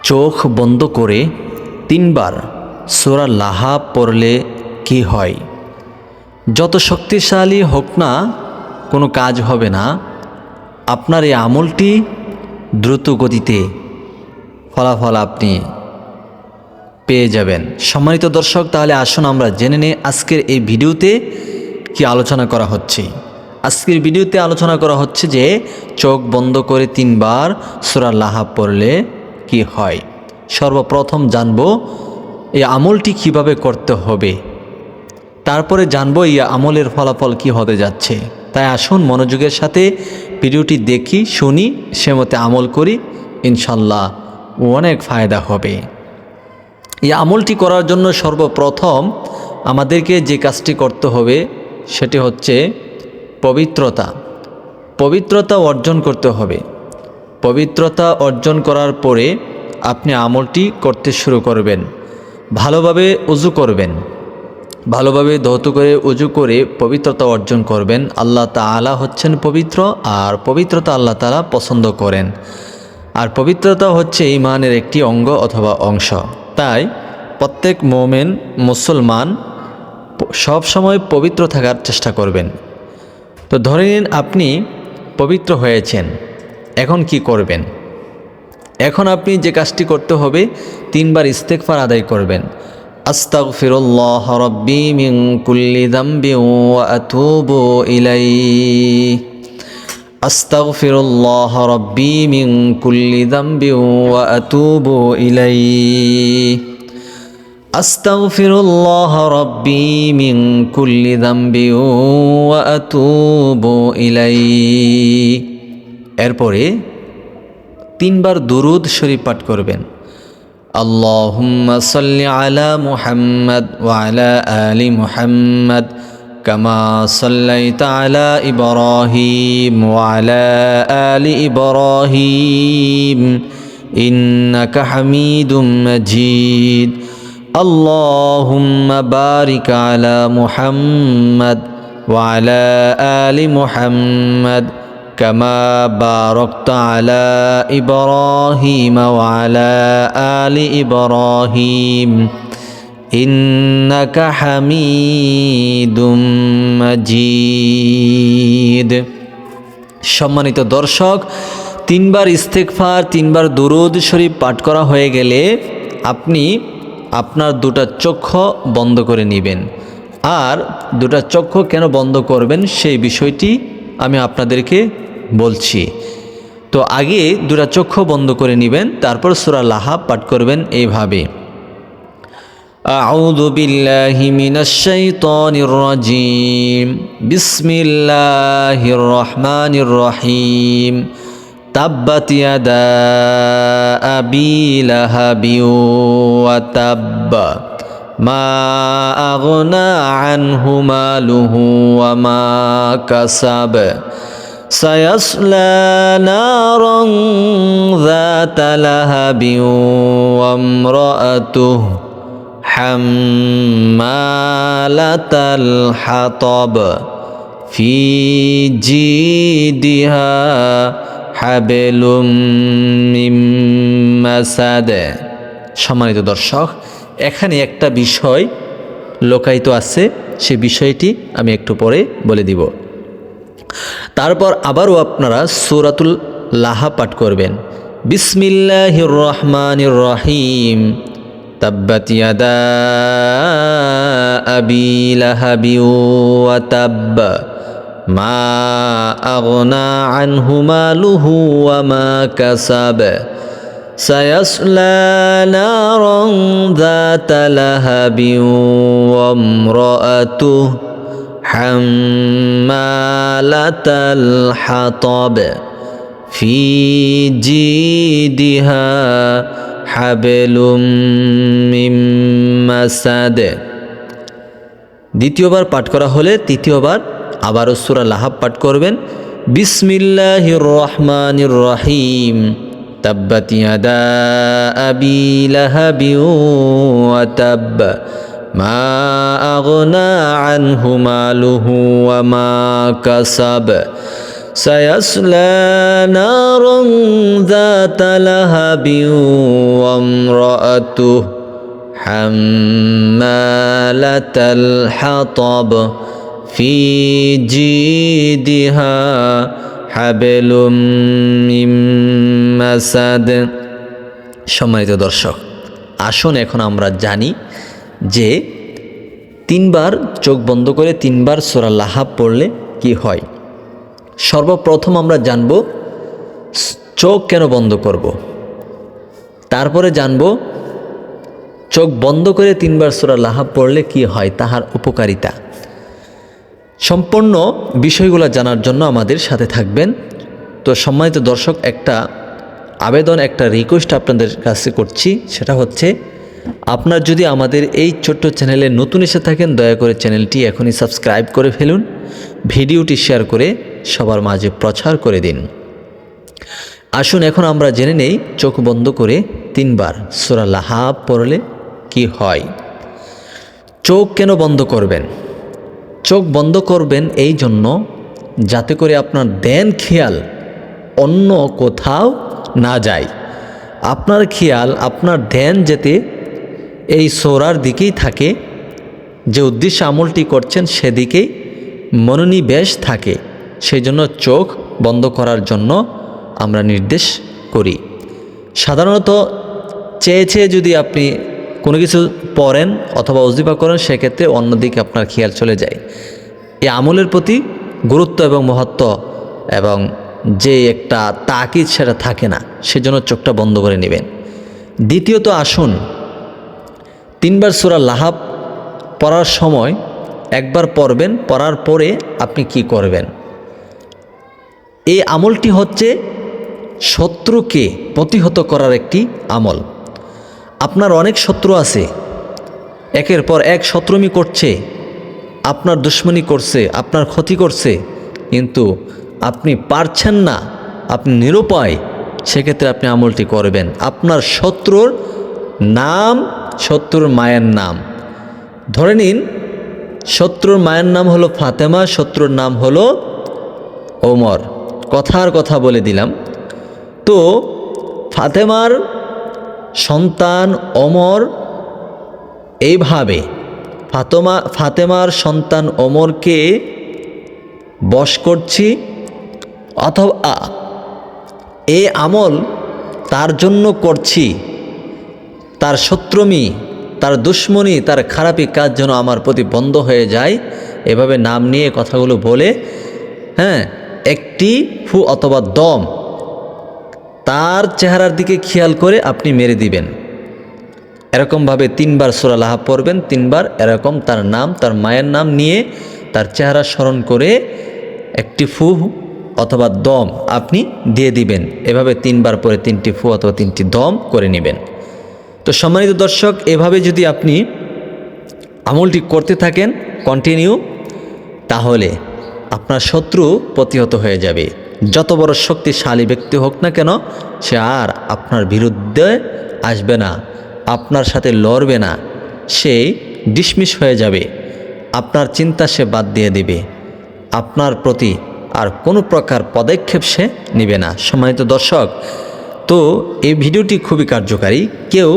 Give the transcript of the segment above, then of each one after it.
চোখ বন্ধ করে 3 বার সূরা লাহা পড়লে কি হয়? যত শক্তিশালী হোক না, কোনো কাজ হবে না। আপনার এই আমলটি দ্রুত গতিতে ফলাফল আপনি পেয়ে যাবেন। সম্মানিত দর্শক, তাহলে আসুন আমরা জেনে নিই আজকের এই ভিডিওতে কি আলোচনা করা হচ্ছে। আজকের ভিডিওতে আলোচনা করা হচ্ছে যে চোখ বন্ধ করে 3 বার সূরা লাহা পড়লে কি হয়। সর্বপ্রথম জানব এই আমলটি কিভাবে করতে হবে, তারপরে জানবো এই আমলের ফলাফল কি হতে যাচ্ছে। তাই আসুন মনোযোগের সাথে ভিডিওটি দেখি, শুনি, সে মতে আমল করি, ইনশাল্লাহ অনেক ফায়দা হবে। এই আমলটি করার জন্য সর্বপ্রথম আমাদেরকে যে কাজটি করতে হবে সেটি হচ্ছে পবিত্রতা অর্জন করতে হবে। পবিত্রতা অর্জন করার পরে আপনি আমলটি করতে শুরু করবেন। ভালোভাবে উযু করবেন, ভালোভাবে ধৌত করে উযু করে পবিত্রতা অর্জন করবেন। আল্লাহ তাআলা হচ্ছেন পবিত্র, আর পবিত্রতা আল্লাহ তাআলা পছন্দ করেন। আর পবিত্রতা হচ্ছে ঈমানের একটি অঙ্গ অথবা অংশ। তাই প্রত্যেক মুমিন মুসলমান সব সময় পবিত্র থাকার চেষ্টা করবেন। তো ধরে নিন আপনি পবিত্র হয়েছেন, এখন কি করবেন? এখন আপনি যে কাজটি করতে হবে 3 বার ইস্তেগফার আদায় করবেন। আস্তাগফিরুল্লাহ রাব্বি মিন কুল্লি যামবি ওয়া আতুবু ইলাইহি। আস্তাগফিরুল্লাহ রাব্বি মিন কুল্লি যামবি ওয়া আতুবু ইলাইহি। আস্তাগফিরুল্লাহ রাব্বি মিন কুল্লি যামবি ওয়া আতুবু ইলাইহি। এরপরে 3 বার দুরূদ শরীফ পাঠ করবেন। আল্লাহুম্মা সাল্লি আলা মুহাম্মাদ ওয়া আলা আলি মুহাম্মাদ কামা সাল্লাইতা আলা ইব্রাহিম ওয়া আলা আলি ইব্রাহিম ইন্নাকা হামিদুম মাজিদ। আল্লাহুম্মা বারিক আলা মুহাম্মাদ ওয়া আলা আলি মুহাম্মাদ কামা বারাকতা আলা ইব্রাহিম ওয়া আলা আলি ইব্রাহিম ইন্নাকা হামিদুম মাজিদ। সম্মানিত দর্শক, 3 বার ইস্তেগফার, 3 বার দুরূদ শরীফ পাঠ করা হয়ে গেলে আপনি আপনার 2টা চক্ষু বন্ধ করে নেবেন। আর 2টা চক্ষু কেন বন্ধ করবেন সেই বিষয়টি আমি আপনাদেরকে বলছি। তো আগে 2টা চক্ষু বন্ধ করে নেবেন, তারপর সূরা লাহা পাঠ করবেন এইভাবে। আউযু বিল্লাহি মিনাশ শাইতানির রাজীম। বিসমিল্লাহির রহমানির রহিম। তাব্বাত ইয়াদা আবি লাহাবি ওয়া তাব্বা মা আগনা আনহু মালুহু ওয়া মা কাসাব সায়াসলা নারান যাতা লাহাবিন ওয়া ইমরাআতুহু হাম্মালাতাল হাতাব ফি জিদিহা হাবলুম মিন মাসাদ। সম্মানিত দর্শক, এখানে একটা বিষয় লুকায়িত আছে, সে বিষয়টি আমি একটু পরে বলে দিব। তারপর আবারও আপনারা সূরাতুল লাহা পাঠ করবেন। বিসমিল্লাহির রহমানির রহিম। তাব্বাত ইয়াদা আবি লাহাবি ওয়া তাব্বা মা আগনা আনহু মালুহু ওয়া মা কাসাব সায়াসলা নারান যাতা লাহাবিন ওয়া ইমরাআতুহু হাম্মালাতাল হাতাব ফি জিদিহা হাবলুম মিন মাসাদ। দ্বিতীয়বার পাঠ করা হলে তৃতীয়বার আবারও সূরা লাহা পাঠ করবেন। বিসমিল্লাহির রহমানির রহিম। তাব্বাত ইয়াদা আবি লাহাবি ওয়া তাব্বা মা আগনা আনহু মালুহু ওয়া মা কাসাব سيصلى نارا ذات لهب وامرأته حمالة الحطب في جيدها حبل من مسد। সম্মানিত দর্শক, আসুন এখন আমরা জানি যে তিনবার চোখ বন্ধ করে তিনবার সূরা লাহাব পড়লে কি হয়। সর্বপ্রথম আমরা জানব চোখ কেন বন্ধ করব, তারপরে জানব চোখ বন্ধ করে তিনবার সূরা লাহাব পড়লে কি হয়, তাহার উপকারিতা। সম্পূর্ণ বিষয়গুলো জানার জন্য আমাদের সাথে থাকবেন। তো সম্মানিত দর্শক, একটা আবেদন, একটা রিকোয়েস্ট আপনাদের কাছে করছি, সেটা হচ্ছে আপনার যদি আমাদের এই ছোট্ট চ্যানেলে নতুন এসে থাকেন, দয়া করে চ্যানেলটি এখনই সাবস্ক্রাইব করে ফেলুন, ভিডিওটি শেয়ার করে সবার মাঝে প্রচার করে দিন। আসুন এখন আমরা জেনে নেই চোখ বন্ধ করে তিনবার সূরা লাহাব পড়লে কি হয়। চোখ কেন বন্ধ করবেন? চোখ বন্ধ করবেন এই জন্য যাতে করে আপনার ধ্যান খেয়াল অন্য কোথাও না যায়। আপনার খেয়াল, আপনার ধ্যান যেতে এই সূরার দিকেই থাকে, যে উদ্দেশ্যে আমলটি করছেন সেদিকেই মনোনিবেশ থাকে। সেই জন্য চোখ বন্ধ করার জন্য আমরা নির্দেশ করি। সাধারণত চেয়ে চেয়ে যদি আপনি কোনো কিছু পড়েন অথবা ওজিফা করেন, সেক্ষেত্রে অন্যদিকে আপনার খেয়াল চলে যায়। এই আমলের প্রতি গুরুত্ব এবং মহত্ব এবং যে একটা তাকিদ সেটা থাকে না, সেজন্য চোখটা বন্ধ করে নেবেন। দ্বিতীয়ত আসুন তিনবার সূরা লাহাব পড়ার সময় একবার পড়বেন, পড়ার পরে আপনি কি করবেন। এই আমলটি হচ্ছে শত্রুকে প্রতিহত করার একটি আমল। আপনার অনেক শত্রু আছে, একের পর এক শত্রুমি করছে, আপনার দুশ্মনী করছে, আপনার ক্ষতি করছে, কিন্তু আপনি পারছেন না, আপনি নিরুপায়। সেক্ষেত্রে আপনি আমলটি করবেন। আপনার শত্রুর নাম, শত্রুর মায়ের নাম ধরে নিন। শত্রুর মায়ের নাম হলো ফাতেমা, শত্রুর নাম হলো ওমর। কথার কথা বলে দিলাম। তো ফাতেমার সন্তান ওমর, এইভাবে ফাতেমার সন্তান ওমরকে বশ করছি, অথবা এই আমল তার জন্য করছি, তার শত্রুমি, তার দুশ্মনী, তার খারাপি কাজ যেন আমার প্রতি বন্ধ হয়ে যায়, এভাবে নাম নিয়ে কথাগুলো বলে একটি ফু অথবা দম তার চেহারার দিকে খেয়াল করে আপনি মেরে দিবেন। এরকমভাবে তিনবার সূরা লাহাব পড়বেন, তিনবার এরকম তার নাম, তার মায়ের নাম নিয়ে তার চেহারা স্মরণ করে একটি ফু অথবা দম আপনি দিয়ে দিবেন। এভাবে তিনবার পরে তিনটি ফু অথবা তিনটি দম করে নেবেন। তো সম্মানিত দর্শক, এভাবে যদি আপনি আমলটি করতে থাকেন কন্টিনিউ, তাহলে আপনার শত্রু প্রতিহত হয়ে যাবে। যত বড় শক্তিশালী ব্যক্তি হোক না কেন, সে আর আপনার বিরুদ্ধে আসবে না, আপনার সাথে লড়বে না, সে ডিসমিস হয়ে যাবে। আপনার চিন্তা সে বাদ দিয়ে দিবে, আপনার প্রতি আর কোনো প্রকার পদক্ষেপ সে নেবে না। সম্মানিত দর্শক, তো এই ভিডিওটি খুবই কার্যকারী। কেউ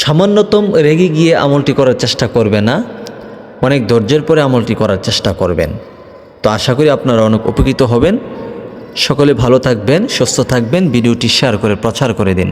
সামান্যতম রেগে গিয়ে আমলটি করার চেষ্টা করবে না, অনেক ধৈর্যের পরে আমলটি করার চেষ্টা করবেন। তো আশা করি আপনারা অনেক উপকৃত হবেন। সকলে ভালো থাকবেন, সুস্থ থাকবেন। ভিডিওটি শেয়ার করে প্রচার করে দিন।